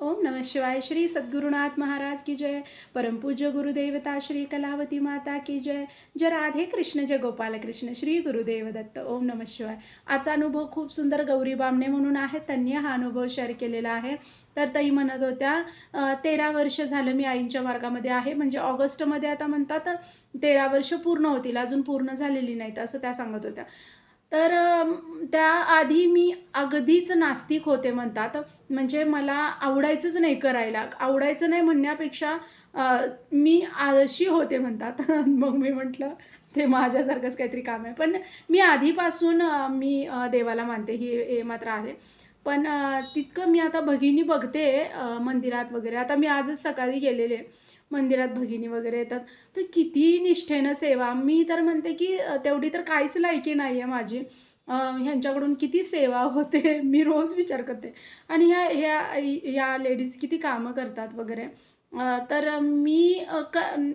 ओम नमः शिवाय। श्री सद्गुरुनाथ महाराज की जय। परमपूज्य गुरुदेवता श्री कलावती माता की जय। जय राधे कृष्ण, जय गोपाल कृष्ण, श्री गुरुदेव दत्त। ओम नमः शिवाय। आजचा अनुभव खूप सुंदर गौरी बामणे म्हणून आहे, त्यांनी हा अनुभव शेअर केलेला आहे. तर ताई म्हणत होत्या 13 वर्ष झालं मी आईंच्या मार्गामध्ये आहे. म्हणजे ऑगस्टमध्ये आता म्हणतात 13 वर्ष पूर्ण होतील, अजून पूर्ण झालेली नाहीत असं त्या सांगत होत्या. तर त्याआधी मी अगदीच नास्तिक होते म्हणतात. म्हणजे मला आवडायचंच नाही करायला. आवडायचं नाही म्हणण्यापेक्षा मी आळशी होते म्हणतात. मग मी म्हटलं ते माझ्यासारखंच काहीतरी काम आहे. पण मी आधीपासून मी देवाला मानते हे मात्र आहे. पण तितकं मी आता भगिनी बघते मंदिरात वगैरे. आता मी आजच सकाळी गेलेले. मंदिरात भगिनी वगैरे येतात. तर किती निष्ठेनं सेवा. मी तर म्हणते की तेवढी तर काहीच लायकी नाही आहे माझी. ह्यांच्याकडून किती सेवा होते. मी रोज विचार करते. आणि ह्या ह्या या लेडीज किती कामं करतात वगैरे. तर मी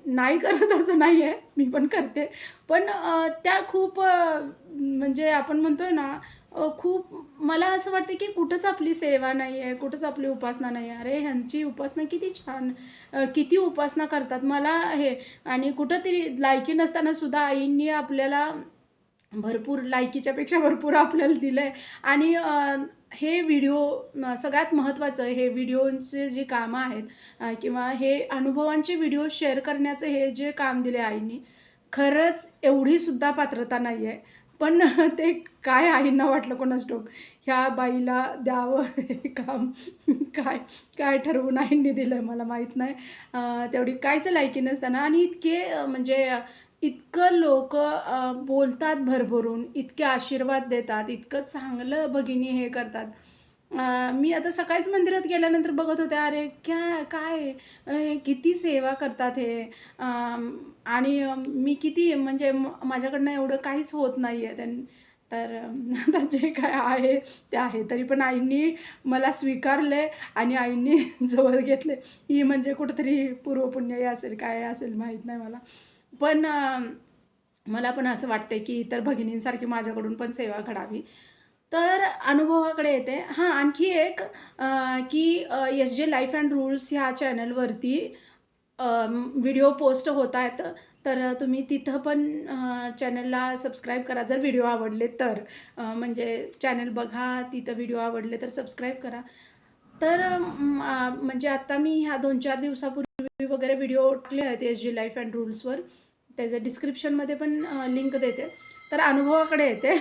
नाही करत असं नाही आहे, मी पण करते. पण त्या खूप म्हणजे आपण म्हणतोय ना, खूप मला असं वाटतं की कुठंच आपली सेवा नाही आहे, कुठंच आपली उपासना नाही आहे. अरे, ह्यांची उपासना किती छान, किती उपासना करतात. मला हे आणि कुठेतरी लायकी नसताना सुद्धा आईंनी आपल्याला भरपूर लायकीच्या पेक्षा भरपूर आपल्याला दिलंय. आणि हे व्हिडिओ सगळ्यात महत्त्वाचं हे व्हिडिओचे जे कामं आहेत किंवा हे अनुभवांचे व्हिडिओ शेअर करण्याचं हे जे काम दिले आईंनी, खरंच एवढी सुद्धा पात्रता नाही आहे. पण ते काय आईंना वाटलं कोणास ठाऊक, ह्या बाईला द्यावं हे काम. काय काय ठरवून आईंनी दिलं मला माहीत नाही. तेवढी काहीच लायकी नसताना आणि इतके म्हणजे इतकं लोकं बोलतात भरभरून, इतके आशीर्वाद देतात, इतकं चांगलं भगिनी हे करतात. मी आता सकाळीच मंदिरात गेल्यानंतर बघत होते, अरे काय किती सेवा करतात हे. आणि मी किती म्हणजे माझ्याकडनं एवढं काहीच होत नाही आहे. तर आता जे काय आहे ते आहे. तरी पण आईंनी मला स्वीकारले आणि आईंनी जवळ घेतले. ही म्हणजे कुठेतरी पूर्वपुण्याई असेल, काय असेल माहीत नाही मला. पण मला पण असं वाटतंय की इतर भगिनींसारखी माझ्याकडून पण सेवा घडावी. तर अनुभवाकडे येते. हां, आणखी एक की एस-जे लाईफ अँड रूल्स ह्या चॅनलवरती व्हिडिओ पोस्ट होत आहेत. तर तुम्ही तिथं पण चॅनलला सबस्क्राईब करा जर व्हिडिओ आवडले तर. म्हणजे चॅनल बघा, तिथं व्हिडिओ आवडले तर सबस्क्राईब करा. तर म्हणजे आता मी ह्या 2-4 दिवसापूर्वी वगैरे व्हिडिओ टाकले आहेत एस-जे लाईफ अँड रूल्सवर. त्याचं डिस्क्रिप्शनमध्ये पण लिंक देते. तर अनुभवाकडे येते.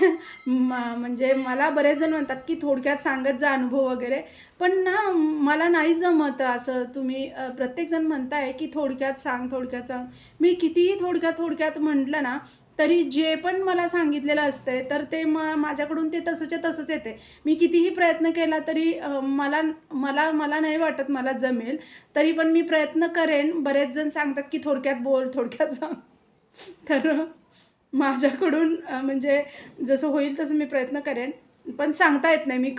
म्हणजे मला बरेच जण म्हणतात, की थोडक्यात सांगत जा अनुभव वगैरे. पण ना मला नाही जमत असं. तुम्ही प्रत्येकजण म्हणताय, की थोडक्यात सांग, थोडक्यात सांग. मी कितीही थोडक्यात म्हटलं ना, तरी जे पण मला सांगितलेलं असतंय, तर ते माझ्याकडून ते तसंच्या तसंच येते. मी कितीही प्रयत्न केला तरी मला मला मला नाही वाटत मला जमेल. तरी पण मी प्रयत्न करेन. बरेच जण सांगतात, की थोडक्यात बोल, थोडक्यात सांग. तर माझ्याकडून म्हणजे जसं होईल तसं मी प्रयत्न करेन. पण सांगता येत नाही. मी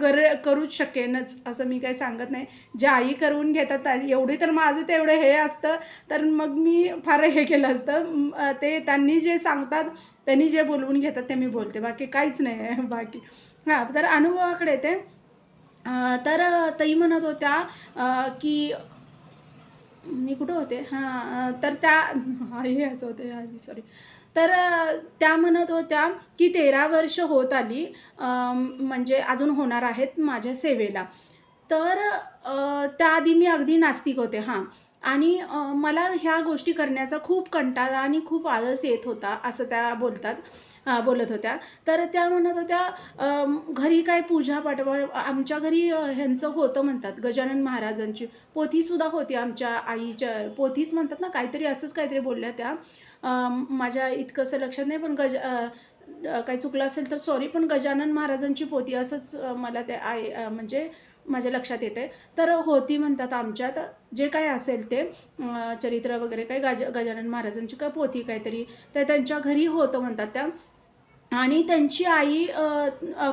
करूच शकेनच असं मी काही सांगत नाही. ज्या आई करून घेतात एवढी तर माझं तेवढं हे असतं, तर मग मी फार हे केलं असतं. ते त्यांनी जे सांगतात, त्यांनी जे बोलवून घेतात ते मी बोलते. बाकी काहीच नाही आहे बाकी. हां, तर अनुभवाकडे येते. तर ताई म्हणत होत्या की मी कुठं होते? हां, तर त्या हे असं होते सॉरी. तर त्या म्हणत होत्या, की 13 वर्ष होत आली म्हणजे अजून होणार आहेत माझ्या सेवेला. तर त्याआधी मी अगदी नास्तिक होते हां. आणि मला ह्या गोष्टी करण्याचा खूप कंटाळा आणि खूप आळस येत होता, असं त्या बोलत होत्या. तर त्या म्हणत होत्या घरी काय पूजा-पाठ आमच्या घरी ह्यांचं होतं म्हणतात गजानन महाराजांची पोथीसुद्धा होती आमच्या आईच्या पोथीच म्हणतात ना, काहीतरी असंच काहीतरी बोलल्या त्या. माझ्या इतकंसं लक्षात नाही, पण काही चुकलं असेल तर सॉरी, पण गजानन महाराजांची पोथी असंच मला ते म्हणजे माझ्या लक्षात येतंय. तर होती म्हणतात आमच्यात, जे काही असेल ते चरित्र वगैरे काही गजानन महाराजांची काय पोथी काहीतरी, तर त्यांच्या घरी होतं म्हणतात त्या. आणि त्यांची आई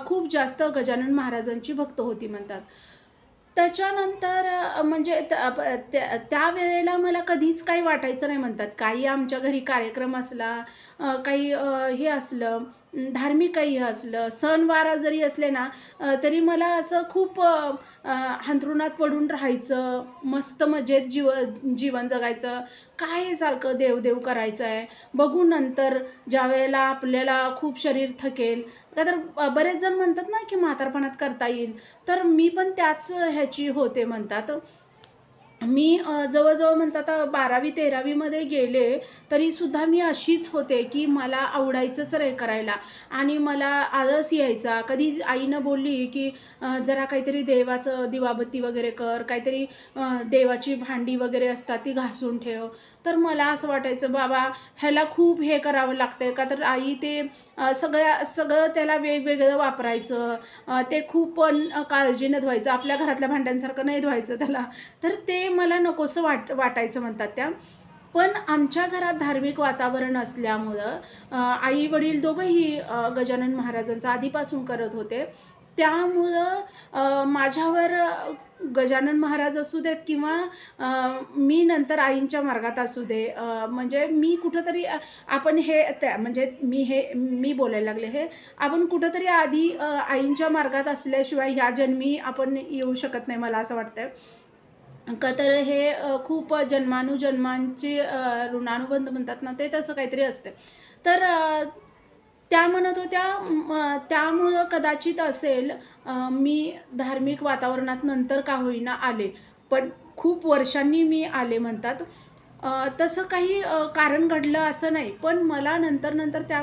खूप जास्त गजानन महाराजांची भक्त होती म्हणतात. त्याच्यानंतर म्हणजे त्यावेळेला मला कधीच काही वाटायचं नाही म्हणतात. काही आमच्या घरी कार्यक्रम असला, काही हे असलं, धार्मिक काही असलं, सणवार जरी असले ना, तरी मला असं खूप अंथरुणात पडून राहायचं, मस्त मजेत जीवन जगायचं. काय हे सारखं देव-देव करायचं आहे. बघू नंतर ज्यावेळेला आपल्याला खूप शरीर थकेल. का तर बरेच जण म्हणतात ना, की म्हातारपणात करता येईल. तर मी पण त्याच ह्याची होते म्हणतात. मी जवळ-जवळ म्हणतात 12वी-13वीमध्ये गेले, तरीसुद्धा मी अशीच होते, की मला आवडायचंच नाही करायला आणि मला आळस यायचा. कधी आईनं बोलली, की जरा काहीतरी देवाचं दिवाबत्ती वगैरे कर, काहीतरी देवाची भांडी वगैरे असतात ती घासून ठेव. तर मला असं वाटायचं, बाबा ह्याला खूप हे करावं लागतंय, का तर आई ते सगळं त्याला वेगवेगळं वापरायचं. ते खूप पण काळजीनं धुवायचं. आपल्या घरातल्या भांड्यांसारखं नाही धुवायचं त्याला. तर ते मला नकोसं वाटायचं म्हणतात त्या. पण आमच्या घरात धार्मिक वातावरण असल्यामुळं आई-वडील दोघंही गजानन महाराजांचं आधीपासून करत होते. त्यामुळं माझ्यावर गजानन महाराज असू देत किंवा मी नंतर आईंच्या मार्गात असू दे, म्हणजे मी कुठेतरी आपण हे त्या म्हणजे मी बोलायला लागले हे, आपण कुठेतरी आधी आईंच्या मार्गात असल्याशिवाय ह्या जन्मी आपण येऊ शकत नाही मला असं वाटतंय. का तर हे खूप जन्मानुजन्मांची ऋणानुबंध म्हणतात ना, ते तसं काहीतरी असते. तर त्या म्हणत होत्या त्यामुळं कदाचित असेल मी धार्मिक वातावरणात नंतर का होईना आले. पण खूप वर्षांनी मी आले म्हणतात. तसं काही कारण घडलं असं नाही. पण मला नंतर-नंतर त्या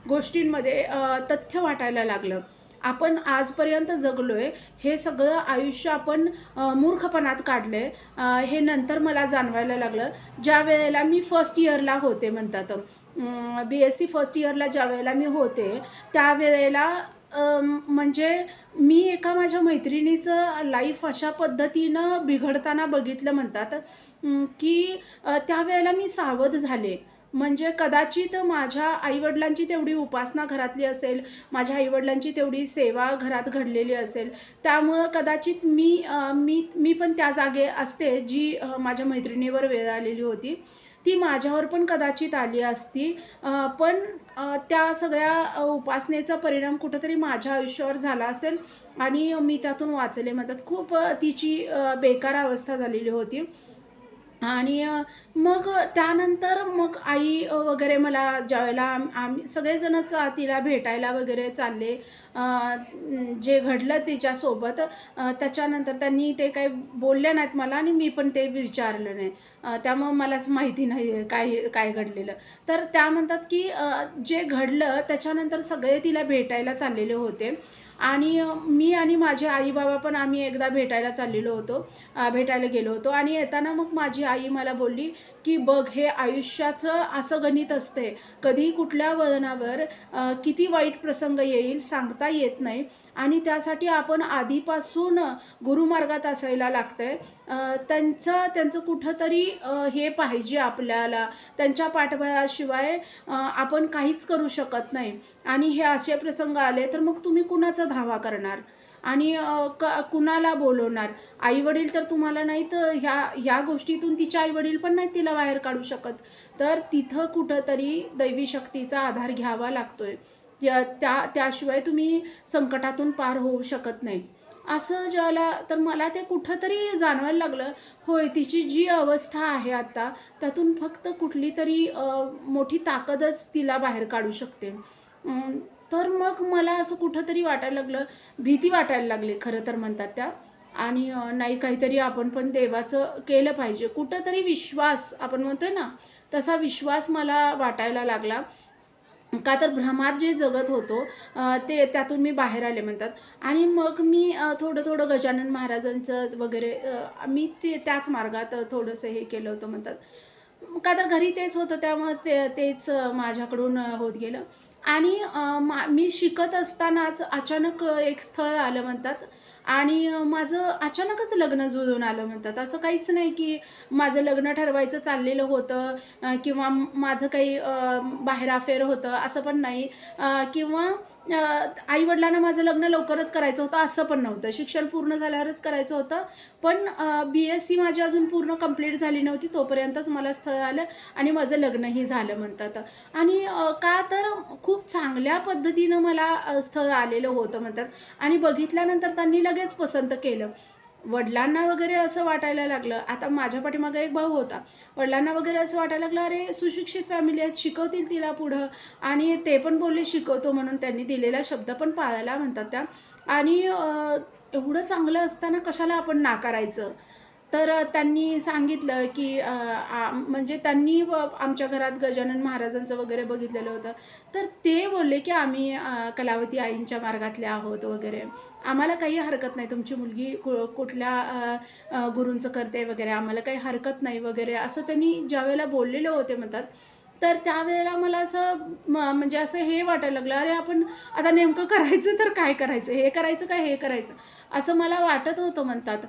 गोष्टींमध्ये तथ्य वाटायला लागलं. आपण आजपर्यंत जगलोय, हे सगळं आयुष्य आपण मूर्खपणात काढलंय. हे नंतर मला जाणवायला लागलं. ज्यावेळेला मी फर्स्ट इयरला होते म्हणतात. बी-एससी फर्स्ट इयरला ज्यावेळेला मी होते, त्यावेळेला म्हणजे मी एका माझ्या मैत्रिणीचं लाईफ अशा पद्धतीनं बिघडताना बघितलं म्हणतात, की त्यावेळेला मी सावध झाले. म्हणजे कदाचित माझ्या आई-वडिलांची तेवढी उपासना घरातली असेल, माझ्या आई-वडिलांची तेवढी सेवा घरात घडलेली असेल. त्यामुळं कदाचित मी पण त्या जागे असते, जी माझ्या मैत्रिणीवर वेळ आलेली होती. ती माझ्यावर पण कदाचित आली असती. पण त्या सगळ्या उपासनेचा परिणाम कुठेतरी माझ्या आयुष्यावर झाला असेल आणि मी त्यातून वाचले म्हणतात. खूप तिची बेकार अवस्था झालेली होती. आणि मग त्यानंतर मग आई वगैरे मला ज्यावेळेला आम्ही सगळेजणच तिला भेटायला वगैरे चालले. जे घडलं तिच्यासोबत त्याच्यानंतर त्यांनी ते काही बोलल्या नाहीत मला आणि मी पण ते विचारलं नाही. त्यामुळं मलाच माहिती नाही आहे काय काय घडलेलं. तर त्या म्हणतात की जे घडलं त्याच्यानंतर सगळे तिला भेटायला चाललेले होते आणि मी आणि माझे आई-बाबा पण आम्ही एकदा भेटायला चाललेलो होतो. भेटायला गेलो होतो आणि येताना मग माझी आई मला बोलली, की "बघ हे आयुष्याचं असं गणित असते. कधी कुठल्या वळणावर किती वाईट प्रसंग येईल सांगता येत नाही आणि त्यासाठी आपण आधीपासून गुरुमार्गात असायला लागतंय. त्यांचं कुठेतरी हे पाहिजे आपल्याला. त्यांच्या पाठबळाशिवाय आपण काहीच करू शकत नाही आणि हे असे प्रसंग आले तर मग तुम्ही कुणाचा धावा करणार आणि कुणाला बोलवणार? आई-वडील तर तुम्हाला नाहीत ह्या गोष्टीतून तिचे आई-वडील पण नाहीत तिला बाहेर काढू शकत. तर तिथं कुठेतरी दैवी शक्तीचा आधार घ्यावा लागतोय. त्याशिवाय तुम्ही संकटातून पार होऊ शकत नाही. असं ज्यावेळेला तर मला ते कुठेतरी जाणवायला लागलं, होय तिची जी अवस्था आहे आता, त्यातून फक्त कुठलीतरी मोठी ताकदच तिला बाहेर काढू शकते. तर मग मला असं कुठेतरी वाटायला लागलं, भीती वाटायला लागली खरं तर म्हणतात त्या आणि नाही काहीतरी आपण पण देवाचं केलं पाहिजे. कुठेतरी विश्वास आपण म्हणतोय ना, तसा विश्वास मला वाटायला लागला. का तर भ्रमात जे जगत होतो ते त्यातून मी बाहेर आले म्हणतात आणि मग मी थोडं-थोडं गजानन महाराजांचं वगैरे मी त्याच मार्गात थोडंसं हे केलं होतं म्हणतात. का तर घरी तेच होतं त्यामुळं तेच माझ्याकडून होत गेलं आणि मी शिकत असतानाच अचानक एक स्थळ आलं म्हणतात आणि माझं अचानकच लग्न जुळून आलं म्हणतात. असं काहीच नाही की माझं लग्न ठरवायचं चाललेलं होतं किंवा माझं काही बाहेर अफेअर होतं असं पण नाही किंवा आई-वडिलांना माझं लग्न लवकरच करायचं होतं असं पण नव्हतं. शिक्षण पूर्ण झाल्यावरच करायचं होतं. पण BSc माझी अजून पूर्ण कंप्लीट झाली नव्हती तोपर्यंतच मला स्थळ आलं आणि माझं लग्नही झालं म्हणतात. आणि का तर खूप चांगल्या पद्धतीनं मला स्थळ आलेलं होतं म्हणतात आणि बघितल्यानंतर त्यांनी लगेच पसंत केलं. वडिलांना वगैरे असं वाटायला लागलं, आता माझ्या पाठीमागे एक भाऊ होता. वडिलांना वगैरे असं वाटायला लागलं, अरे सुशिक्षित फॅमिली आहेत, शिकवतील तिला पुढं आणि ते पण बोलले शिकवतो म्हणून त्यांनी दिलेला शब्द पण पाळला म्हणतात त्या. आणि एवढं चांगलं असताना कशाला आपण नाकारायचं? तर त्यांनी सांगितलं, की म्हणजे त्यांनी आमच्या घरात गजानन महाराजांचं वगैरे बघितलेलं होतं. तर ते बोलले, की आम्ही कलावती आईंच्या मार्गातले आहोत वगैरे. आम्हाला काही हरकत नाही, तुमची मुलगी कुठल्या गुरूंचं करते वगैरे, आम्हाला काही हरकत नाही वगैरे, असं त्यांनी ज्यावेळेला बोललेले होते म्हणतात. तर त्यावेळेला मला असं म्हणजे असं हे वाटायला लागलं, अरे आपण आता नेमकं करायचं तर काय करायचं? हे करायचं का हे करायचं? असं मला वाटत होतं म्हणतात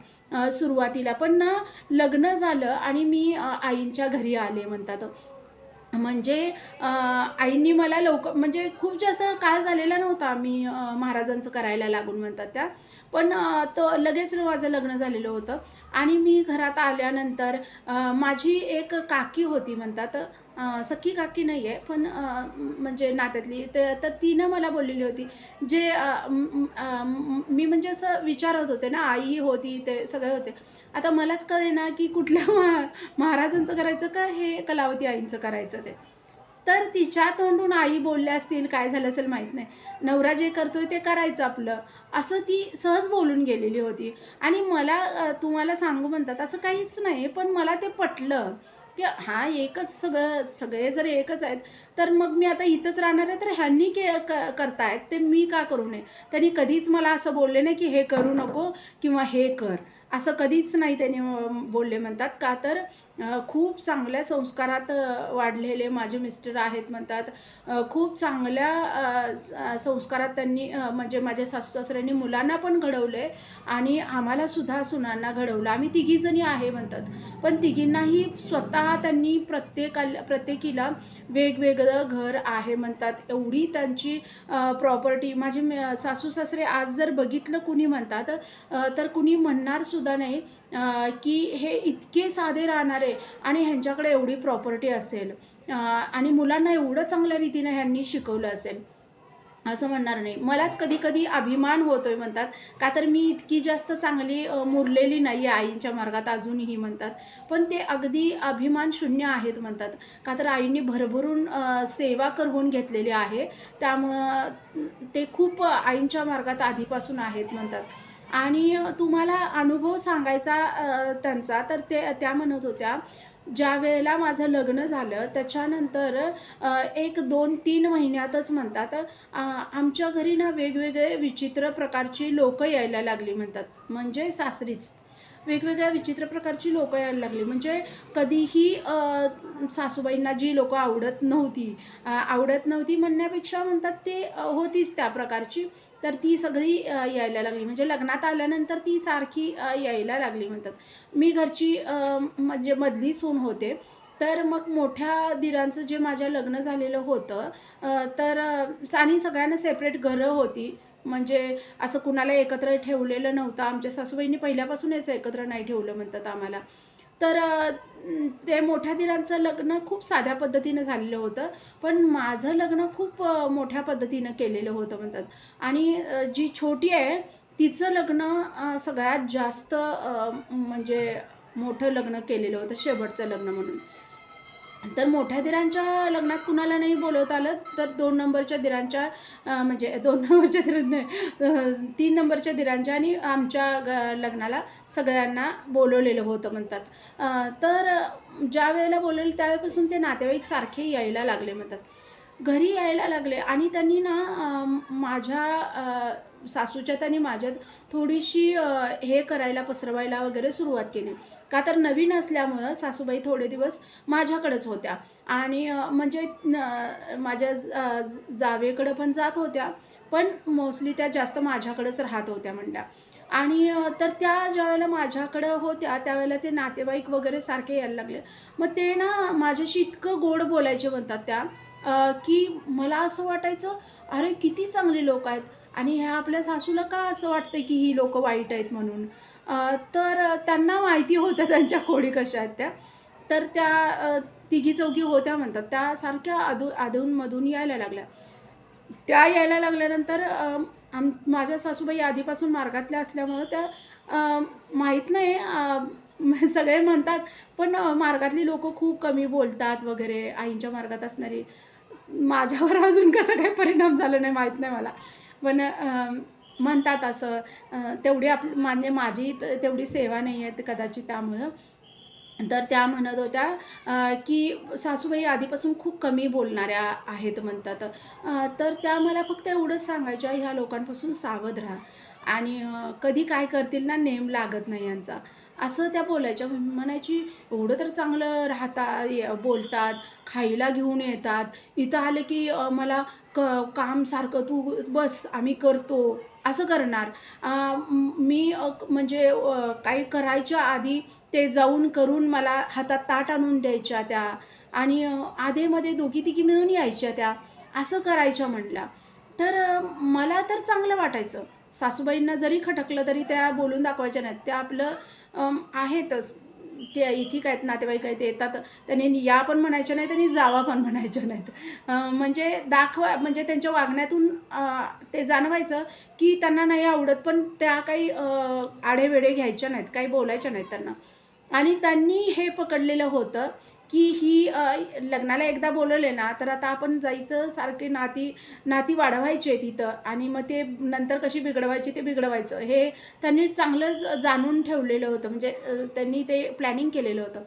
सुरुवातीला. पण ना लग्न झालं आणि मी आईंच्या घरी आले म्हणतात. म्हणजे आईंनी मला लवकर म्हणजे खूप जास्त काळ झालेला नव्हता मी महाराजांचं करायला लागून म्हणतात त्या. पण तो लगेच माझं लग्न झालेलं होतं आणि मी घरात आल्यानंतर माझी एक काकी होती म्हणतात. सख्खी काकी नाही आहे, पण म्हणजे नात्यातली. तर तिनं मला बोललेली होती, जे मी म्हणजे असं विचारत होते ना, आई होती, ते सगळे होते. आता मलाच कळेना की कुठल्या महाराजांचं करायचं का हे कलावती आईंचं करायचं ते. तर तिच्या तोंडून आई बोलल्या असतील, काय झालं असेल माहीत नाही. नवरा जे करतोय ते करायचं आपलं, असं ती सहज बोलून गेलेली होती. आणि मला तुम्हाला सांगू म्हणतात असं काहीच नाही, पण मला ते पटलं, की हां, एकच सगळे जर एकच आहेत, तर मग मी आता इथंच राहणार आहे, तर ह्यांनी करतायत, ते मी का करू नये? त्यांनी कधीच मला असं बोलले नाही, की हे करू नको किंवा हे कर. असं कधीच नाही त्यांनी बोलले म्हणतात. का तर खूप चांगल्या संस्कारात वाढलेले माझे मिस्टर आहेत म्हणतात. खूप चांगल्या संस्कारात त्यांनी म्हणजे माझ्या सासू-सासऱ्यांनी मुलांना पण घडवले आणि आम्हालासुद्धा सुनांना घडवलं. आम्ही तिघीजणी आहे म्हणतात. पण तिघींनाही स्वतः त्यांनी प्रत्येकीला वेगवेगळं घर आहे म्हणतात. एवढी त्यांची प्रॉपर्टी माझे सासू-सासरे आज जर बघितलं कुणी म्हणतात तर कुणी म्हणणार सुद्धा नाही की हे इतके साधे राहणारे आणि ह्यांच्याकडे एवढी प्रॉपर्टी असेल आणि मुलांना एवढं चांगल्या रीतीने ह्यांनी शिकवलं असेल, असं म्हणणार नाही. मलाच कधी-कधी अभिमान होतोय म्हणतात, का तर मी इतकी जास्त चांगली मुरलेली नाही आहे आईंच्या मार्गात अजूनही म्हणतात. पण ते अगदी अभिमान शून्य आहेत म्हणतात. का तर आईंनी भरभरून सेवा करून घेतलेली आहे. त्यामुळं ते खूप आईंच्या मार्गात आधीपासून आहेत म्हणतात. आणि तुम्हाला अनुभव सांगायचा त्यांचा, तर त्या म्हणत होत्या, ज्यावेळेला माझं लग्न झालं त्याच्यानंतर 1, 2, 3 महिन्यातच म्हणतात आमच्या घरी ना वेगवेगळे विचित्र प्रकारची लोकं यायला लागली म्हणतात. म्हणजे सासरीच. वेगवेगळ्या विचित्र प्रकारची लोकं यायला लागली. म्हणजे कधीही सासूबाईंना जी लोकं आवडत नव्हती म्हणण्यापेक्षा म्हणतात ते होतीच त्या प्रकारची. तर ती सगळी यायला लागली. म्हणजे लग्नात आल्यानंतर ती सारखी यायला लागली म्हणतात. मी घरची म्हणजे मधली सून होते. तर मग मोठ्या दिरांचं जे माझ्या लग्न झालेलं होतं तर आणि सगळ्यांना सेपरेट घरं होती. म्हणजे असं कुणाला एकत्र ठेवलेलं नव्हतं. आमच्या सासूबाईंनी पहिल्यापासूनच एकत्र नाही ठेवलं म्हणतात आम्हाला. तर ते मोठ्या दिरांचं लग्न खूप साध्या पद्धतीनं झालेलं होतं. पण माझं लग्न खूप मोठ्या पद्धतीनं केलेलं होतं म्हणतात. आणि जी छोटी आहे तिचं लग्न सगळ्यात जास्त म्हणजे मोठं लग्न केलेलं होतं, शेवटचं लग्न म्हणून. तर मोठ्या दिरांच्या लग्नात कुणाला नाही बोलवता आलं, तर 2 नंबरच्या दिरांच्या म्हणजे 2 नंबरच्या दिरांना 3 नंबरच्या दिरांच्या आणि आमच्या लग्नाला सगळ्यांना बोलवलेलं होतं म्हणतात. तर ज्यावेळेला बोलवलं त्यावेळेपासून ते नातेवाईक सारखे यायला लागले म्हणतात. घरी यायला लागले आणि त्यांनी ना माझ्या सासूच्यात आणि माझ्यात थोडीशी हे करायला, पसरवायला वगैरे सुरुवात केली. का तर नवीन असल्यामुळं सासूबाई थोडे दिवस माझ्याकडेच होत्या आणि म्हणजे माझ्या जावेकडं पण जात होत्या, पण मोस्टली त्या जास्त माझ्याकडेच राहत होत्या म्हणल्या. आणि तर त्या ज्यावेळेला माझ्याकडं होत्या, त्यावेळेला ते नातेवाईक वगैरे सारखे यायला लागले. मग ते ना माझ्याशी इतकं गोड बोलायचे म्हणतात त्या, की मला असं वाटायचं, अरे किती चांगली लोकं आहेत आणि ह्या आपल्या सासूला का असं वाटतं की ही लोकं वाईट आहेत म्हणून. तर त्यांना माहिती होतं त्यांच्या खोडी कशा आहेत त्या. तर त्या तिघी-चौघी होत्या म्हणतात. त्या सारख्या अधूनमधून यायला लागल्या. त्या यायला लागल्यानंतर माझ्या सासूबाई आधीपासून मार्गातल्या असल्यामुळं त्या माहीत नाही सगळे म्हणतात, पण मार्गातली लोकं खूप कमी बोलतात वगैरे, आईंच्या मार्गात असणारी. माझ्यावर अजून कसा काही परिणाम झाला नाही माहीत नाही मला. पण म्हणतात असं तेवढी म्हणजे माझी तेवढी सेवा नाही आहे कदाचित त्यामुळं. तर त्या म्हणत होत्या की सासूबाई आधीपासून खूप कमी बोलणाऱ्या आहेत म्हणतात. तर त्या मला फक्त एवढंच सांगायच्या, ह्या लोकांपासून सावध राहा आणि कधी काय करतील ना नेम लागत नाही यांचा. असं त्या बोलायच्या. म्हणायची, "एवढं तर चांगलं बोलतात, खायला घेऊन येतात. इथं आले की मला काम सारखं तू बस आम्ही करतो." असं करणार. मी म्हणजे काही करायच्या आधी ते जाऊन करून मला हातात ताट आणून द्यायच्या त्या आणि अधेमध्ये दोघी-तिघी मिळून यायच्या त्या. असं करायच्या म्हणल्या. तर मला तर चांगलं वाटायचं. सासूबाईंना जरी खटकलं तरी त्या बोलून दाखवायच्या नाहीत. त्या आपलं आहेतच. ते ठीक आहेत, नातेवाईक आहेत, येतात. त्यांनी या पण म्हणायच्या नाहीत आणि जावा पण म्हणायच्या नाहीत. म्हणजे म्हणजे त्यांच्या वागण्यातून ते जाणवायचं की त्यांना नाही आवडत, पण त्या काही आढेवेढे घ्यायच्या नाहीत, काही बोलायच्या नाहीत त्यांना. आणि त्यांनी हे पकडलेलं होतं, की ही लग्नाला एकदा बोलवले ना, तर आता आपण जायचं, सारखी नाती नाती वाढवायची आहे तिथं आणि मग ते नंतर कशी बिघडवायची ते बिघडवायचं. हे त्यांनी चांगलंच जाणून ठेवलेलं होतं. म्हणजे त्यांनी ते प्लॅनिंग केलेलं होतं.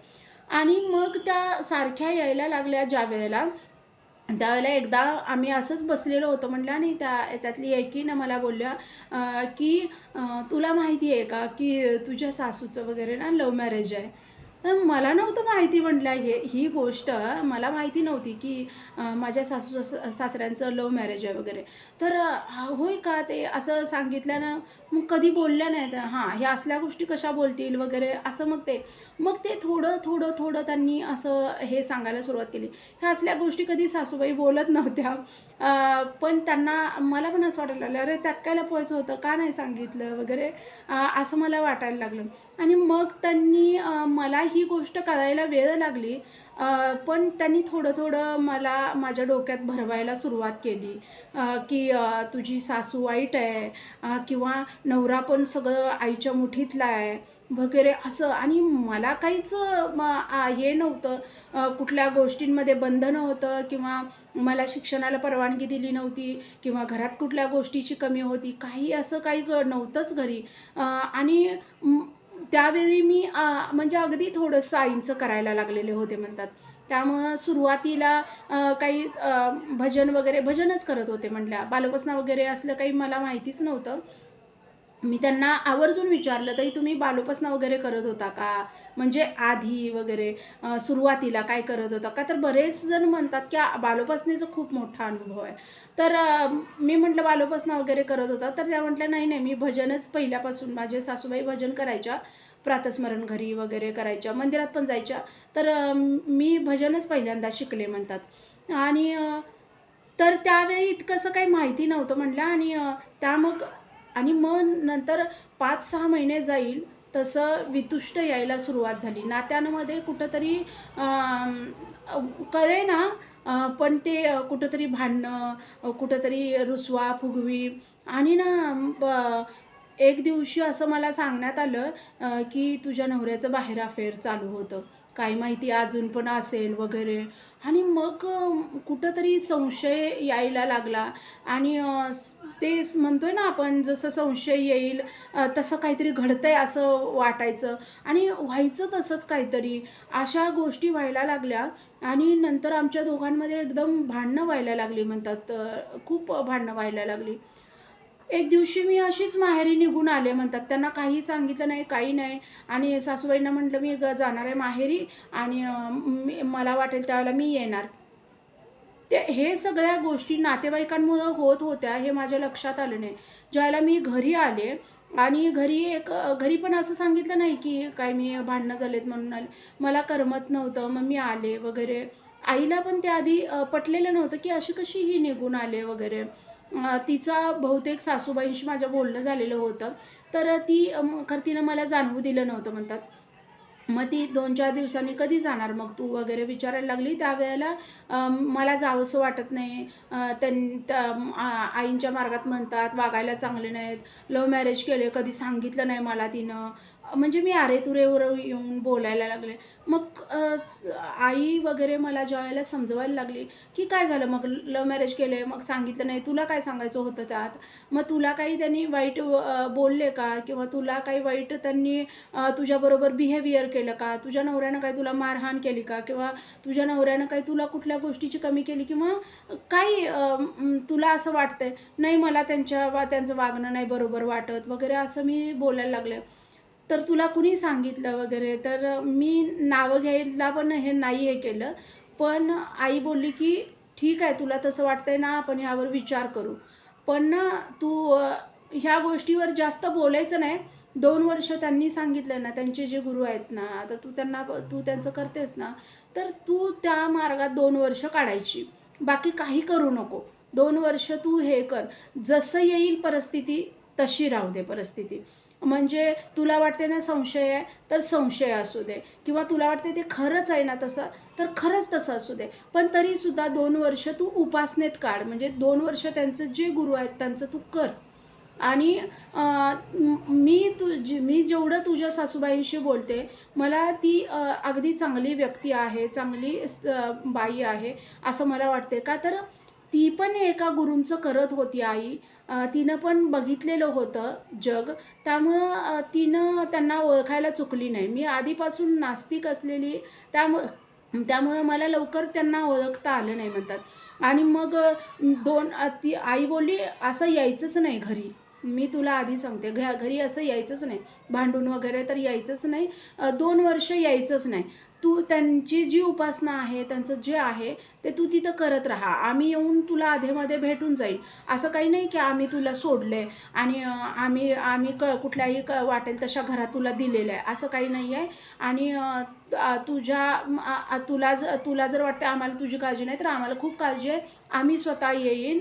आणि मग त्या सारख्या यायला लागल्या ज्यावेळेला, त्यावेळेला एकदा आम्ही असंच बसलेलो होतो म्हटलं आणि त्यातली एकीनं मला बोलल्या की तुला माहिती आहे का, की तुझ्या सासूचं वगैरे ना लव्ह मॅरेज आहे. तर मला नव्हतं माहिती म्हटलं ही गोष्ट मला माहिती नव्हती, की माझ्या सासऱ्यांचं लव्ह मॅरेज आहे वगैरे. तर होय का ते असं सांगितल्यानं मग कधी बोलल्या नाहीत. हां, ह्या असल्या गोष्टी कशा बोलतील वगैरे असं मग ते थोडं त्यांनी असं हे सांगायला सुरुवात केली. ह्या असल्या गोष्टी कधी सासूबाई बोलत नव्हत्या. पण त्यांना मला पण असं वाटायला लागलं, "अरे त्यात काय लपवायचं होतं? का नाही सांगितलं?" वगैरे असं मला वाटायला लागलं. आणि मग त्यांनी मला ही गोष्ट कळायला वेळ लागली. पण त्यांनी थोडं-थोडं मला माझ्या डोक्यात भरवायला सुरुवात केली, की तुझी सासू वाईट आहे किंवा नवरा पण सगळं आईच्या मुठीतला आहे वगैरे असं. आणि मला काहीच हे नव्हतं, कुठल्या गोष्टींमध्ये बंधनं होतं किंवा मला शिक्षणाला परवानगी दिली नव्हती किंवा घरात कुठल्या गोष्टीची कमी होती. काही असं काही नव्हतंच घरी. आणि त्यावेळी मी म्हणजे अगदी थोडंसं आईंचं करायला लागलेले होते म्हणतात. त्यामुळं सुरुवातीला काही भजनच करत होते म्हटल्या. बालोपासना वगैरे असलं काही मला माहितीच नव्हतं. मी त्यांना आवर्जून विचारलं, "ताई तुम्ही बालोपासना वगैरे करत होता का? म्हणजे आधी वगैरे सुरुवातीला काय करत होता का?" तर बरेच जण म्हणतात, की बालोपासनेचा खूप मोठा अनुभव आहे. तर मी म्हटलं, "बालोपासना वगैरे करत होता?" तर त्या म्हटल्या, "नाही, नाही, मी भजनच पहिल्यापासून." माझे सासूबाई भजन करायच्या, प्रातस्मरण घरी वगैरे करायच्या, मंदिरात पण जायच्या. तर मी भजनच पहिल्यांदा शिकले म्हणतात. आणि तर त्यावेळी इतकंसं काही माहिती नव्हतं म्हटलं आणि मग नंतर 5-6 महिने जाईल तसं वितुष्ट यायला सुरुवात झाली. नात्यांमध्ये कुठेतरी कळेना पण ते कुठेतरी भांडणं, कुठेतरी रुसवा-फुगवी आणि ना एक दिवशी असं मला सांगण्यात आलं की तुझ्या नवऱ्याचं बाहेर अफेअर चालू होतं. काय माहिती अजून पण असेल वगैरे. आणि मग कुठेतरी संशय यायला लागला आणि तेच म्हणतोय ना आपण जसं संशय येईल तसं काहीतरी घडतंय असं वाटायचं आणि व्हायचं तसंच काहीतरी. अशा गोष्टी व्हायला लागल्या आणि नंतर आमच्या दोघांमध्ये एकदम भांडणं व्हायला लागली म्हणतात. खूप भांडणं व्हायला लागली. एक दिवशी मी अशीच माहेरी निघून आले म्हणतात. त्यांना काही सांगितलं नाही, काही नाही आणि सासूबाईंना म्हटलं, "मी जाणार आहे माहेरी आणि मला वाटेल त्यावेळेला मी येणार." हे सगळ्या गोष्टी नातेवाईकांमुळं होत होत्या हे माझ्या लक्षात आलं नाही. ज्यावेळेला मी घरी आले आणि घरी पण असं सांगितलं नाही, की काय मी भांडणं झालेत म्हणून आले. मला करमत नव्हतं. मग मी आले वगैरे आईला पण त्याआधी पटलेलं नव्हतं, की अशी कशी ही निघून आले वगैरे. तिचा बहुतेक सासूबाईंशी माझं बोलणं झालेलं होतं. तर ती खरं तिनं मला जाणवू दिलं नव्हतं म्हणतात. मग ती 2-4 दिवसांनी, "कधी जाणार मग तू?" वगैरे विचारायला लागली. त्यावेळेला मला जावंसं वाटत नाही. आईंच्या मार्गात म्हणतात, वागायला चांगले नाहीत. लव्ह मॅरेज केले, कधी सांगितलं नाही मला तिनं. म्हणजे मी अरे-तुरेवर येऊन बोलायला लागले. मग आई वगैरे मला ज्यावेळेला समजवायला लागली, की "काय झालं मग लव्ह मॅरेज केले, मग सांगितलं नाही. तुला काय सांगायचं होतं त्यात? मग तुला काही त्यांनी वाईट बोलले का? किंवा तुला काही वाईट त्यांनी तुझ्याबरोबर बिहेवियर केलं का? तुझ्या नवऱ्यानं काही तुला मारहाण केली का? किंवा तुझ्या नवऱ्यानं काही तुला कुठल्या गोष्टीची कमी केली किंवा काही तुला असं वाटतंय, नाही मला त्यांचं वागणं नाही बरोबर वाटत वगैरे असं मी बोलायला लागले. तर तुला कुणी सांगितलं वगैरे? तर मी नावं घ्यायला पण हे नाही हे केलं. पण आई बोलली, की "ठीक आहे, तुला तसं वाटतंय ना, आपण ह्यावर विचार करू. पण ना तू ह्या गोष्टीवर जास्त बोलायचं नाही. 2 वर्ष त्यांनी सांगितलं ना, त्यांचे जे गुरु आहेत ना, आता तू त्यांचं करतेस ना, तर तू त्या मार्गात 2 वर्ष काढायची. बाकी काही करू नको. 2 वर्ष तू हे कर. जसं येईल परिस्थिती, तशी राहू दे परिस्थिती. म्हणजे तुला वाटते ना संशय आहे, तर संशय असू दे किंवा तुला वाटते ते खरंच आहे ना तसं, तर खरंच तसं असू दे. पण तरीसुद्धा 2 वर्ष तू उपासनेत काढ. म्हणजे 2 वर्ष त्यांचं जे गुरु आहेत त्यांचं तू कर. आणि मी जेवढं तुझ्या सासूबाईंशी बोलते, मला ती अगदी चांगली व्यक्ती आहे, चांगली बाई आहे, असं मला वाटते. का तर ती पण एका गुरूंचं करत होती आई. तिनं पण बघितलेलं होतं जग. त्यामुळं तिनं त्यांना ओळखायला चुकली नाही. मी आधीपासून नास्तिक असलेली त्यामुळं मला लवकर त्यांना ओळखता आलं नाही म्हणतात. आणि मग ती आई बोलली, "असं यायचंच नाही घरी. मी तुला आधी सांगते, घरी असं यायचंच नाही. भांडून वगैरे तर यायचंच नाही. 2 वर्ष यायचंच नाही. तू त्यांची जी उपासना आहे, त्यांचं जे आहे, ते तू तिथं करत राहा. आम्ही येऊन तुला अधेमध्ये भेटून जाईल. असं काही नाही की आम्ही तुला सोडलंय आणि आम्ही आम्ही कुठल्याही वाटेल तशा घरात तुला दिलेलं आहे, असं काही नाही आहे. आणि तुझ्या तुला जर वाटतं आम्हाला तुझी काळजी नाही, तर आम्हाला खूप काळजी आहे. आम्ही स्वतः येईन.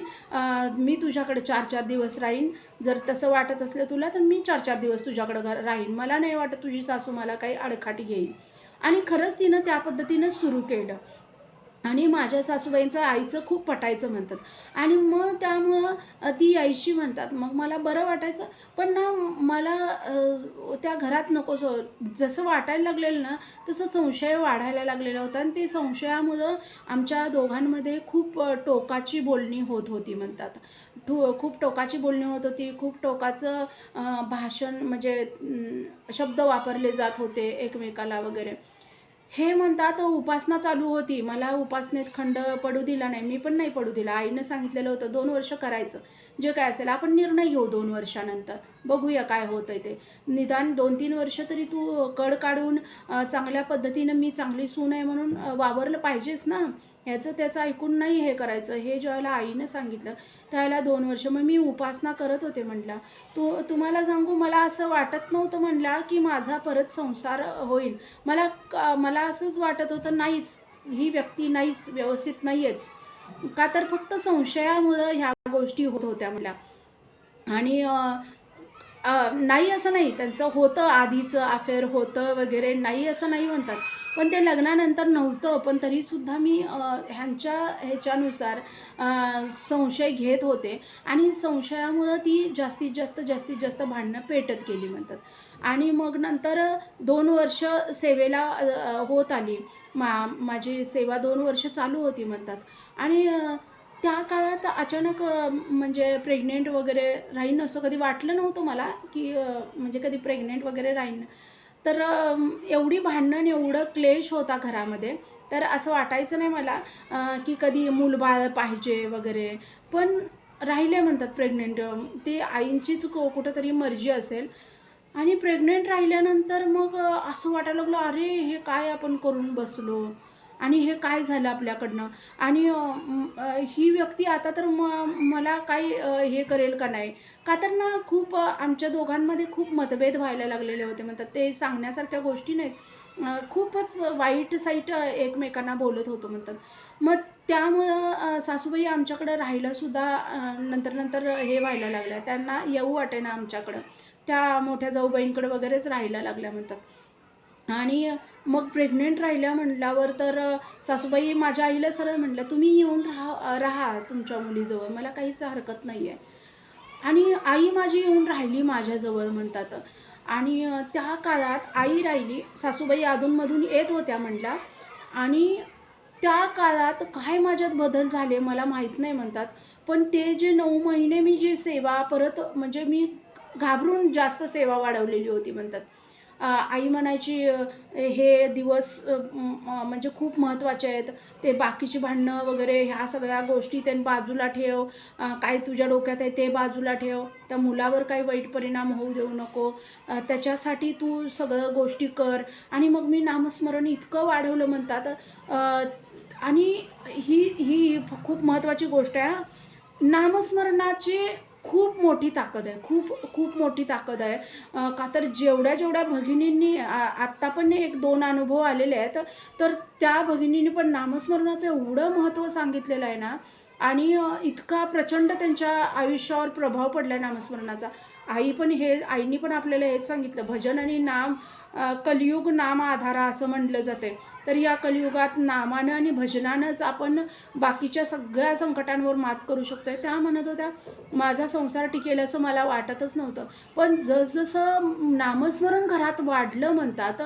मी तुझ्याकडे 4-4 दिवस राहीन. जर तसं वाटत असलं तुला, तर मी 4-4 दिवस तुझ्याकडं राहीन. मला नाही वाटत तुझी सासू मला काही आडकाठी घेईल." आणि खरंच तिनं त्या पद्धतीनं सुरू केलं. आणि माझ्या सासूबाईंचं आईचं खूप पटायचं म्हणतात. आणि मग त्यामुळं ती यायची म्हणतात. मग मला बरं वाटायचं. पण ना मला त्या घरात नकोसं जसं वाटायला लागलेलं ना, तसं संशय वाढायला लागलेला होता आणि ते संशयामुळं आमच्या दोघांमध्ये खूप टोकाची बोलणी होत होती म्हणतात. खूप टोकाची बोलणी होत होती. खूप टोकाचं भाषण म्हणजे शब्द वापरले जात होते एकमेकाला वगैरे. हे म्हणतात उपासना चालू होती. मला उपासनेत खंड पडू दिला नाही. मी पण नाही पडू दिला. आईनं सांगितलेलं होतं 2 वर्ष करायचं. जे काय असेल आपण निर्णय घेऊ 2 वर्षानंतर. बघूया काय होतंय ते. निदान 2-3 वर्ष तरी तू कड काढून चांगल्या पद्धतीनं मी चांगली सून आहे म्हणून वावरलं पाहिजेच ना. ह्याचं त्याचं ऐकून नाही हे करायचं. हे ज्यावेळेला आईनं सांगितलं त्यावेळेला 2 वर्ष मग मी उपासना करत होते म्हटलं. तुम्हाला सांगू मला असं वाटत नव्हतं म्हटलं, की माझा परत संसार होईल. मला असंच वाटत होतं नाहीच, ही व्यक्ती नाहीच, व्यवस्थित नाहीयेच. का तर फक्त संशयामुळं ह्या गोष्टी होत होत्या मला. आणि नाही असं नाही, त्यांचं होतं आधीचं अफेअर होतं वगैरे, नाही असं नाही म्हणतात. पण ते लग्नानंतर नव्हतं. पण तरीसुद्धा मी ह्याच्यानुसार संशय घेत होते आणि संशयामुळं ती जास्तीत जास्त भांडणं पेटत गेली म्हणतात. आणि मग नंतर 2 वर्ष सेवेला होत आली. माझी सेवा 2 वर्ष चालू होती म्हणतात. आणि त्या काळात अचानक म्हणजे प्रेग्नंट वगैरे राहीन असं कधी वाटलं नव्हतं मला, की म्हणजे कधी प्रेग्नंट वगैरे राहीन. तर एवढी भांडणं, एवढं क्लेश होता घरामध्ये, तर असं वाटायचं नाही मला की कधी मूलबाळ पाहिजे वगैरे. पण राहिले म्हणतात प्रेग्नंट. ती आईंचीच कुठेतरी मर्जी असेल. आणि प्रेग्नंट राहिल्यानंतर मग असं वाटायला लागलं, "अरे, हे काय आपण करून बसलो." आणि हे काय झालं आपल्याकडनं, आणि ही व्यक्ती आता तर मला काही हे करेल का नाही. का तर ना खूप आमच्या दोघांमध्ये खूप मतभेद व्हायला लागलेले होते म्हणतात. ते सांगण्यासारख्या गोष्टी नाहीत. खूपच वाईट साईट एकमेकांना बोलत होतो म्हणतात. मग त्यामुळं सासूबाई आमच्याकडं राहायलासुद्धा नंतर हे व्हायला लागल्या. त्यांना येऊ वाटेना आमच्याकडं. त्या मोठ्या जाऊबाईंकडे वगैरेच राहायला लागल्या म्हणतात. आणि मग प्रेग्नंट राहिल्या म्हटल्यावर तर सासूबाई माझ्या आईला सरळ म्हटल्या, "तुम्ही येऊन राहा तुमच्या मुलीजवळ, मला काहीच हरकत नाही आहे." आणि आई माझी येऊन राहिली माझ्याजवळ म्हणतात. आणि त्या काळात आई राहिली, सासूबाई अधूनमधून येत होत्या म्हटल्या. आणि त्या काळात काय माझ्यात बदल झाले मला माहीत नाही म्हणतात. पण ते जे 9 महिने मी जी सेवा परत म्हणजे मी घाबरून जास्त सेवा वाढवलेली होती म्हणतात. आई म्हणायची हे दिवस म्हणजे खूप महत्त्वाचे आहेत. ते बाकीची भांडणं वगैरे ह्या सगळ्या गोष्टी ते बाजूला ठेव. काय तुझ्या डोक्यात आहे ते बाजूला ठेव. त्या मुलावर काही वाईट परिणाम होऊ देऊ नको. त्याच्यासाठी तू सगळं गोष्टी कर. आणि मग मी नामस्मरण इतकं वाढवलं म्हणतात. आणि ही ही खूप महत्त्वाची गोष्ट आहे हां. नामस्मरणाची खूप मोठी ताकद आहे. खूप खूप मोठी ताकद आहे. का तर जेवढ्या भगिनींनी आत्ता पण 1-2 अनुभव आलेले आहेत. तर त्या भगिनींनी पण नामस्मरणाचं एवढं महत्त्व सांगितलेलं आहे ना. आणि इतका प्रचंड त्यांच्या आयुष्यावर प्रभाव पडला आहे नामस्मरणाचा. आईनी पण आपल्याला हेच सांगितलं, भजन आणि नाम कलियुग नाम आधारा असं म्हटलं जाते. तर या कलियुगात नामानं आणि भजनानंच आपण बाकीच्या सगळ्या संकटांवर मात करू शकतो. त्या म्हणत होत्या, माझा संसार टिकेल असं मला वाटतच नव्हतं. पण जसजसं नामस्मरण घरात वाढलं म्हणतात,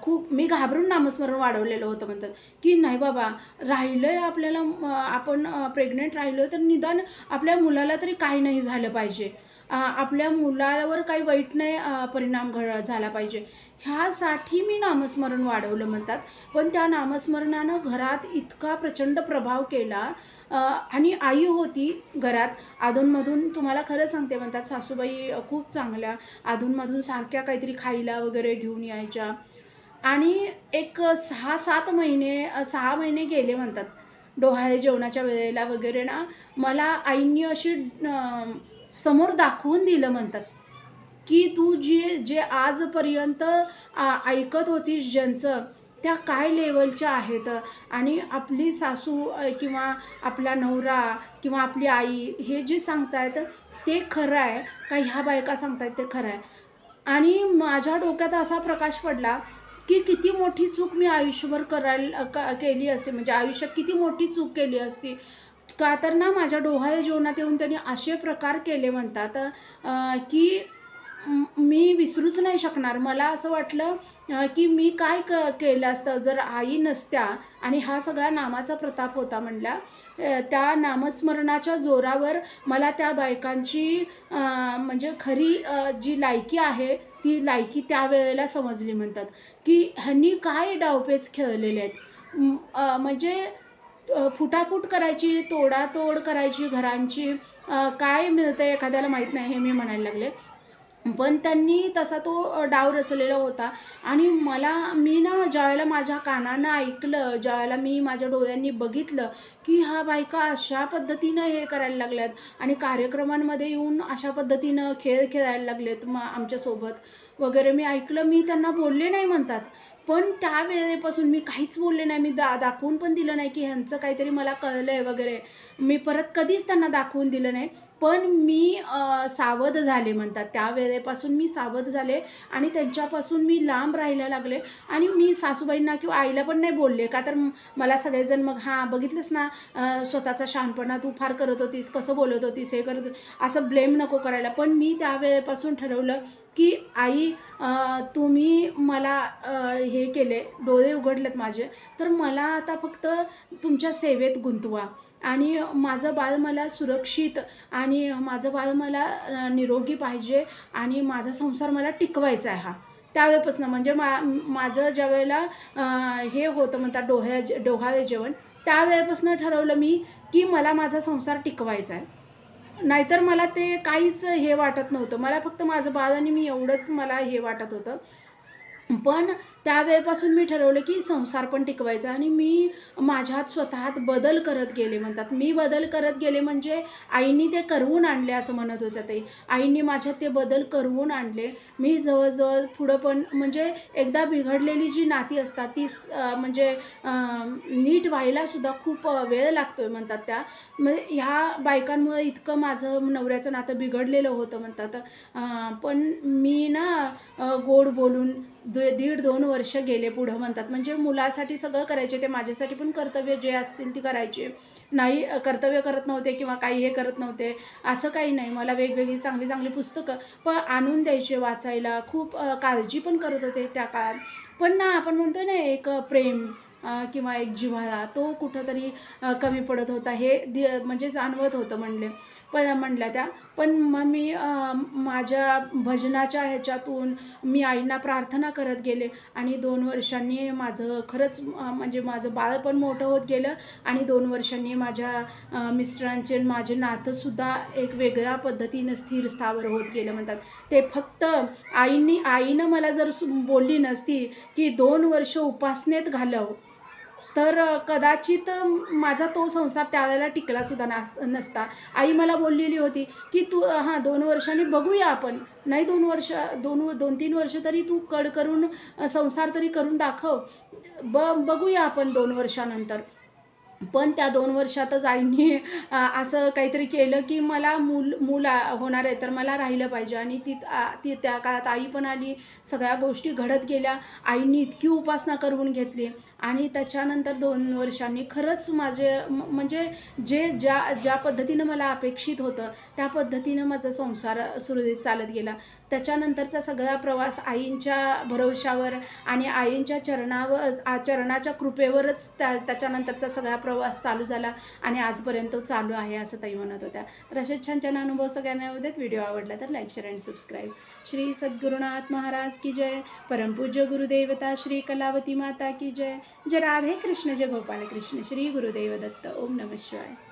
खूप मी घाबरून नामस्मरण वाढवलेलं होतं म्हणतात, की नाही बाबा राहिलंय आपल्याला, आपण प्रेग्नंट राहिलो तर निदान आपल्या मुलाला तरी काही नाही झालं पाहिजे. आपल्या मुलावर काही वाईट नाही परिणाम झाला पाहिजे. ह्यासाठी मी नामस्मरण वाढवलं म्हणतात. पण त्या नामस्मरणानं घरात इतका प्रचंड प्रभाव केला. आणि आई होती घरात. अधूनमधून तुम्हाला खरं सांगते म्हणतात, सासूबाई खूप चांगल्या. अधूनमधून सारख्या काहीतरी खायला वगैरे घेऊन यायच्या. आणि एक 6-7 महिने 6 महिने गेले म्हणतात. डोहाळे जेवणाच्या वेळेला वगैरे ना, मला आईंनी अशी समोर दाखवून दिलं म्हणतात, की तू जे आजपर्यंत ऐकत होतीस ज्यांचं, त्या काय लेव्हलच्या आहेत. आणि आपली सासू किंवा आपला नवरा किंवा आपली आई हे जे सांगतायत ते खरं आहे का ह्या बायका सांगतायत ते खरं आहे. आणि माझ्या डोक्यात असा प्रकाश पडला, की किती मोठी चूक मी आयुष्यभर केली असती, म्हणजे आयुष्यात किती मोठी चूक केली असती. का तर ना माझ्या डोहाळे जेवणात येऊन त्यांनी असे प्रकार केले म्हणतात, की मी विसरूच नाही शकणार. मला असं वाटलं की मी काय केलं असतं जर आई नसत्या आणि हा सगळा नामाचा प्रताप होता म्हणल्या. त्या नामस्मरणाच्या जोरावर मला त्या बायकांची म्हणजे खरी जी लायकी आहे ती लायकी त्यावेळेला समजली म्हणतात, की ह्यांनी काय डावपेच खेळलेले आहेत. म्हणजे फुटाफूट करायची, तोडातोड करायची घरांची. काय मिळतंय एखाद्याला माहीत नाही हे मी म्हणायला लागले. पण त्यांनी तसा तो डाव रचलेला होता. आणि मी ना ज्यावेळेला माझ्या कानानं ऐकलं, ज्यावेळेला मी माझ्या डोळ्यांनी बघितलं, की ह्या बायका अशा पद्धतीनं हे करायला लागल्यात आणि कार्यक्रमांमध्ये येऊन अशा पद्धतीनं खेळ खेळायला लागलेत आमच्यासोबत वगैरे मी ऐकलं. मी त्यांना बोलले नाही म्हणतात. पण त्या वेळेपासून मी काहीच बोलले नाही. मी दाखवून पण दिलं नाही, की ह्यांचं काहीतरी मला कळलंय वगैरे. मी परत कधीच त्यांना दाखवून दिलं नाही. पण मी सावध झाले म्हणतात. त्या वेळेपासून मी सावध झाले आणि त्यांच्यापासून मी लांब राहायला लागले. आणि मी सासूबाईंना किंवा आईला पण नाही बोलले. का तर मला सगळेजण मग हां बघितलंस ना, स्वतःचा शहाणपणा तू फार करत होतीस, कसं बोलत होतीस, हे करत असं ब्लेम नको करायला. पण मी त्या वेळेपासून ठरवलं, की आई तुम्ही मला हे केले, डोळे उघडलेत माझे, तर मला आता फक्त तुमच्या सेवेत गुंतवा. आणि माझं बाळ मला सुरक्षित आणि माझं बाळ मला निरोगी पाहिजे आणि माझा संसार मला टिकवायचा आहे हा. त्यावेळेपासून म्हणजे माझं ज्यावेळेला हे होतं म्हणतात डोहाळे जेवण, त्यावेळेपासून ठरवलं मी, की मला माझा संसार टिकवायचा आहे. नाहीतर मला ते काहीच हे वाटत नव्हतं. मला फक्त माझं बाळ आणि मी एवढंच मला हे वाटत होतं. पण त्यावेळेपासून मी ठरवलं की संसार पण टिकवायचा आणि मी माझ्यात स्वतःत बदल करत गेले म्हणतात. मी बदल करत गेले म्हणजे आईनी ते करवून आणले असं म्हणत होत्या ताई. आईनी माझ्यात ते बदल करवून आणले. मी जवळ पुढं पण म्हणजे एकदा बिघडलेली जी नाती असतात ती म्हणजे नीट व्हायलासुद्धा खूप वेळ लागतो आहे म्हणतात त्या. म्हणजे ह्या बायकांमुळे इतकं माझं नवऱ्याचं नातं बिघडलेलं होतं म्हणतात. पण मी ना गोड बोलून 1.5-2 वर्ष गेले पुढं म्हणतात. म्हणजे मुलासाठी सगळं करायचे ते माझ्यासाठी पण कर्तव्य जे असतील ती करायचे. नाही कर्तव्य करत नव्हते किंवा काही हे करत नव्हते असं काही नाही. मला वेगवेगळी चांगली चांगली पुस्तकं पण आणून द्यायचे वाचायला. खूप काळजी पण करत होते त्या काळात. पण ना आपण म्हणतो ना एक प्रेम किंवा एक जिव्हाळा तो कुठेतरी कमी पडत होता हे म्हणजे जाणवत होतं पण म्हणल्या त्या. पण मग मी माझ्या भजनाच्या ह्याच्यातून मी आईंना प्रार्थना करत गेले आणि 2 वर्षांनी माझं खरंच म्हणजे माझं बाळ पण मोठं होत गेलं आणि 2 वर्षांनी माझ्या मिस्टरांचे आणि माझे नातंसुद्धा एक वेगळ्या पद्धतीनं स्थिर स्थावर होत गेलं म्हणतात. ते फक्त आईनं मला जर बोलली नसती की 2 वर्ष उपासनेत घालव, तर कदाचित माझा तो संसार त्यावेळेला टिकलासुद्धा नसता. आई मला बोललेली होती की "तू 2 वर्षांनी बघूया आपण. नाही 2 वर्ष 2-3 वर्ष तरी तू कड करून संसार तरी करून दाखव. बघूया आपण 2 वर्षानंतर." पण त्या 2 वर्षातच आईंनी असं काहीतरी केलं, की मला मूल होणार आहे, तर मला राहिलं पाहिजे आणि ती त्या काळात आई पण आली. सगळ्या गोष्टी घडत गेल्या. आईंनी इतकी उपासना करवून घेतली आणि त्याच्यानंतर 2 वर्षांनी खरंच माझे म्हणजे ज्या पद्धतीनं मला अपेक्षित होतं, त्या पद्धतीनं माझा संसार सुरळीत चालत गेला. त्याच्यानंतरचा सगळा प्रवास आईंच्या भरवशावर आणि आईंच्या चरणाच्या कृपेवरच त्याच्यानंतरचा सगळा प्रवास चालू झाला आणि आजपर्यंत तो चालू आहे असं ताई म्हणत होत्या. तर असे छान छान अनुभव सगळ्यांना येऊ देत. व्हिडिओ आवडला तर लाईक शेअर आणि सबस्क्राईब. श्री सद्गुरुनाथ महाराज की जय. परमपूज्य गुरुदेवता श्री कलावती माता की जय. जय राधे कृष्ण जय गोपाल कृष्ण. श्री गुरुदेव दत्त. ओम नमः शिवाय.